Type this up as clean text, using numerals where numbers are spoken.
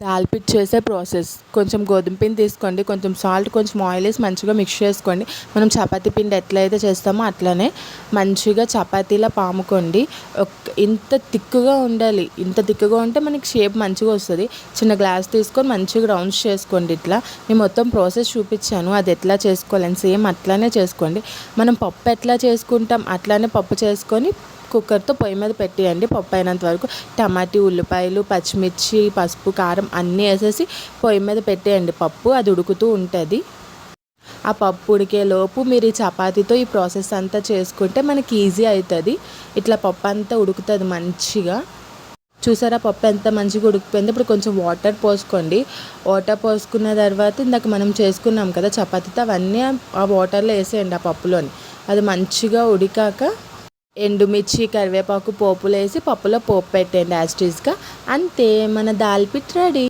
Dal pit చేసే process. కొంచెం గోధుమ పిండి తీసుకోండి, కొంచెం సాల్ట్, కొంచెం ఆయిల్ వేసి మంచిగా మిక్స్ చేసుకోండి. మనం చపాతీ పిండి ఎట్లయితే చేస్తామో అట్లనే మంచిగా చపాతీలా పాముకోండి. ఇంత తిక్కుగా ఉండాలి. ఇంత తిక్కుగా ఉంటే మనకి షేప్ మంచిగా వస్తుంది. చిన్న గ్లాస్ తీసుకొని మంచిగా రౌండ్స్ చేసుకోండి. ఇట్లా నేను మొత్తం ప్రాసెస్ చూపించాను, అది ఎట్లా చేసుకోవాలని సేమ్ అట్లానే చేసుకోండి. మనం పప్పు ఎట్లా చేసుకుంటాం అట్లానే పప్పు చేసుకొని కుక్కర్తో పొయ్యి మీద పెట్టేయండి. పప్పు అయినంత వరకు టమాటీ, ఉల్లిపాయలు, పచ్చిమిర్చి, పసుపు, కారం అన్నీ వేసేసి పొయ్యి మీద పెట్టేయండి. పప్పు అది ఉడుకుతూ ఉంటుంది. ఆ పప్పు ఉడికేలోపు మీరు ఈ చపాతీతో ఈ ప్రాసెస్ అంతా చేసుకుంటే మనకి ఈజీ అవుతుంది. ఇట్లా పప్పు అంతా ఉడుకుతుంది మంచిగా. చూసారా పప్పు ఎంత మంచిగా ఉడికిపోయింది. ఇప్పుడు కొంచెం వాటర్ పోసుకోండి. వాటర్ పోసుకున్న తర్వాత ఇందాక మనం చేసుకున్నాం కదా చపాతీతో, అవన్నీ ఆ వాటర్లో వేసేయండి ఆ పప్పులోని. అది మంచిగా ఉడికాక ఎండుమిర్చి, కరివేపాకు పోపులో వేసి పప్పులో పోపు పెట్టండి యాజ్ టీజ్గా. అంతే, మన దాల్ పిట్ రెడీ.